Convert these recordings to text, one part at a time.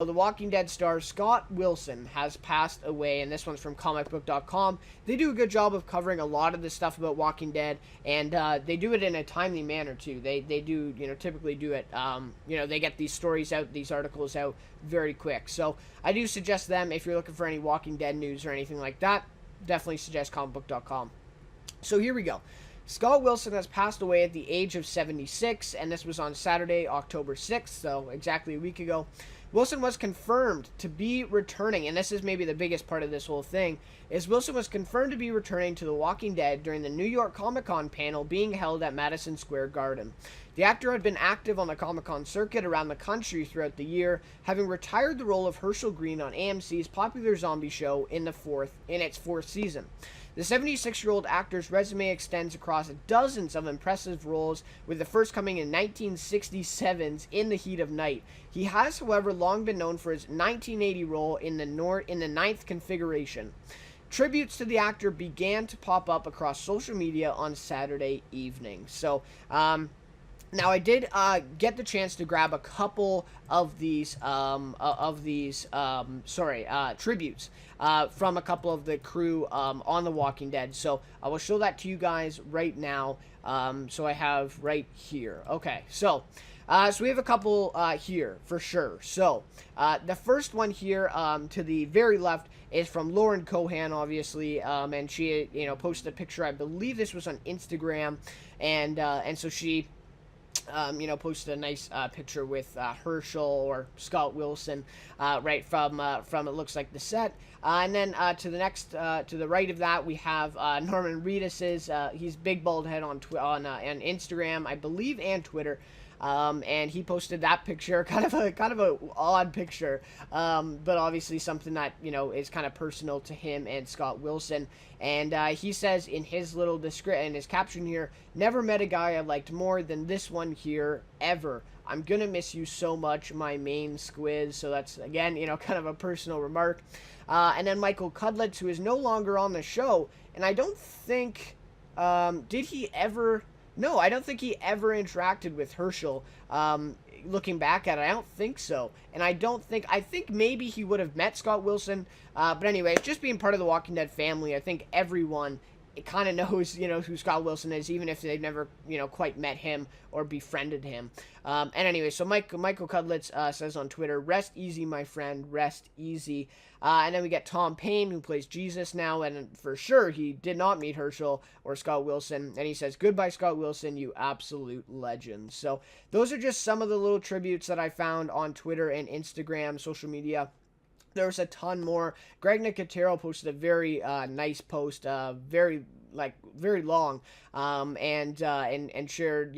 The Walking Dead star Scott Wilson has passed away, and this one's from comicbook.com. They do a good job of covering a lot of the stuff about Walking Dead, and they do it in a timely manner too. They do, typically do it. They get these stories out, these articles out very quick. So I do suggest them if you're looking for any Walking Dead news or anything like that. Definitely suggest comicbook.com. So here we go. Scott Wilson has passed away at the age of 76, and this was on Saturday, October 6th, so exactly a week ago. Wilson was confirmed to be returning, and this is maybe the biggest part of this whole thing, is Wilson was confirmed to be returning to The Walking Dead during the New York Comic-Con panel being held at Madison Square Garden. The actor had been active on the Comic-Con circuit around the country throughout the year, having retired the role of Herschel Green on AMC's popular zombie show in its fourth season. The 76-year-old actor's resume extends across dozens of impressive roles, with the first coming in 1967's In the Heat of Night. He has, however, long been known for his 1980 role in the Ninth Configuration. Tributes to the actor began to pop up across social media on Saturday evening. So, now I did get the chance to grab a couple of these tributes from a couple of the crew on The Walking Dead. So I will show that to you guys right now. So I have right here. Okay, so we have a couple here for sure. So the first one here to the very left is from Lauren Cohan, obviously, and she posted a picture. I believe this was on Instagram, and so she posted a nice picture with Herschel or Scott Wilson, right from it looks like the set. And then to the next, to the right of that, we have Norman Reedus's. He's big bald head on Instagram, I believe, and Twitter. And he posted that picture, kind of a odd picture, but obviously something that is kind of personal to him and Scott Wilson. And he says in his little in his caption here, "Never met a guy I liked more than this one here ever. I'm gonna miss you so much, my main squiz." So that's again, kind of a personal remark. And then Michael Cudlitz, who is no longer on the show, and I don't think did he ever. No, I don't think he ever interacted with Herschel. Looking back at it, I don't think so. And I think maybe he would have met Scott Wilson. But anyway, just being part of the Walking Dead family, I think everyone kind of knows, who Scott Wilson is, even if they've never, quite met him or befriended him. And anyway, so Michael Cudlitz says on Twitter, "Rest easy, my friend, rest easy." And then we get Tom Payne, who plays Jesus now, and for sure he did not meet Herschel or Scott Wilson. And he says, "Goodbye, Scott Wilson, you absolute legend." So those are just some of the little tributes that I found on Twitter and Instagram, social media. There's a ton more. Greg Nicotero posted a very nice post, very long, and shared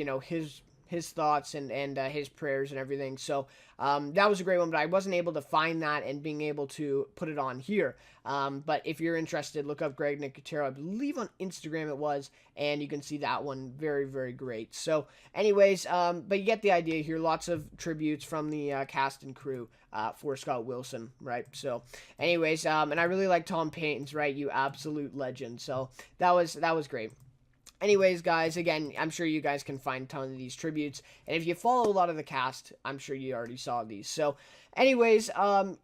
his thoughts and his prayers and everything. So that was a great one, but I wasn't able to find that and being able to put it on here. But if you're interested, look up Greg Nicotero. I believe on Instagram it was, and you can see that one. Very, very great. So anyways, but you get the idea here. Lots of tributes from the cast and crew for Scott Wilson, right? So anyways, and I really like Tom Payne's, right? You absolute legend. So that was great. Anyways, guys, again, I'm sure you guys can find a ton of these tributes. And if you follow a lot of the cast, I'm sure you already saw these. So, anyways,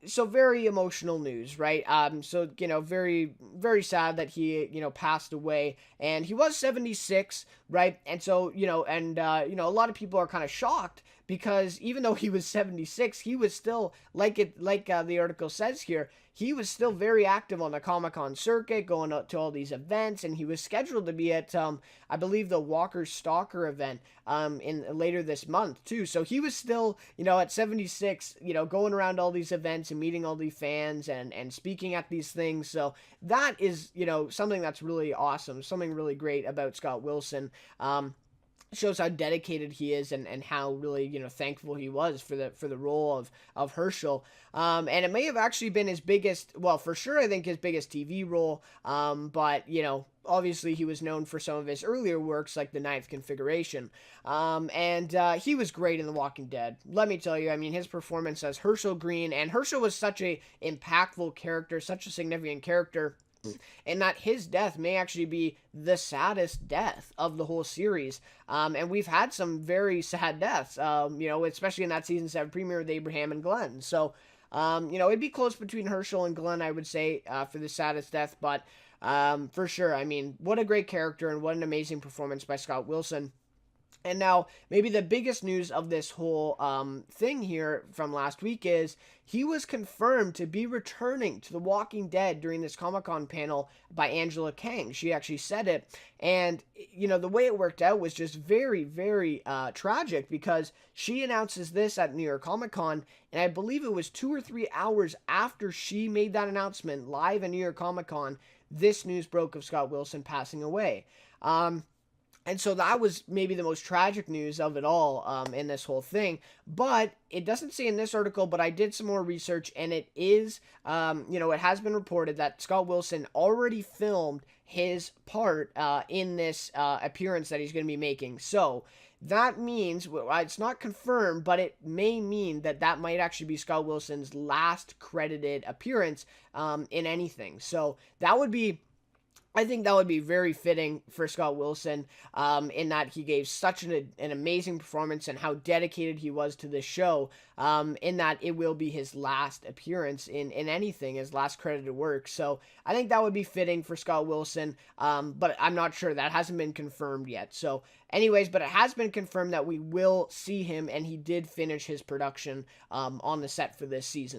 so very emotional news, right? So, very, very sad that he, passed away. And he was 76, right? And so, a lot of people are kind of shocked because even though he was 76, he was still, like the article says here, he was still very active on the Comic-Con circuit, going out to all these events, and he was scheduled to be at, I believe, the Walker Stalker event in later this month, too. So he was still, at 76, going around all these events and meeting all these fans and speaking at these things. So that is, something that's really awesome, something really great about Scott Wilson. Shows how dedicated he is and how really thankful he was for the role of Herschel, and it may have actually been his biggest, well, for sure I think his biggest TV role, but obviously he was known for some of his earlier works like the Ninth Configuration, and he was great in The Walking Dead. Let me tell you, I mean, his performance as Herschel Green, and Herschel was such a impactful character, such a significant character, and that his death may actually be the saddest death of the whole series. And we've had some very sad deaths, especially in that season 7 premiere with Abraham and Glenn. So, It'd be close between Herschel and Glenn, I would say, for the saddest death, but for sure, I mean, what a great character and what an amazing performance by Scott Wilson. And now, maybe the biggest news of this whole thing here from last week is he was confirmed to be returning to The Walking Dead during this Comic-Con panel by Angela Kang. She actually said it. And, the way it worked out was just very, very tragic because she announces this at New York Comic-Con, and I believe it was 2 or 3 hours after she made that announcement live at New York Comic-Con, this news broke of Scott Wilson passing away. And so that was maybe the most tragic news of it all in this whole thing. But it doesn't say in this article, but I did some more research, and it is, it has been reported that Scott Wilson already filmed his part in this appearance that he's going to be making. So that means, it's not confirmed, but it may mean that might actually be Scott Wilson's last credited appearance in anything. So I think that would be very fitting for Scott Wilson in that he gave such an amazing performance and how dedicated he was to this show in that it will be his last appearance in anything, his last credited work. So I think that would be fitting for Scott Wilson, but I'm not sure. That hasn't been confirmed yet. So anyways, but it has been confirmed that we will see him, and he did finish his production on the set for this season.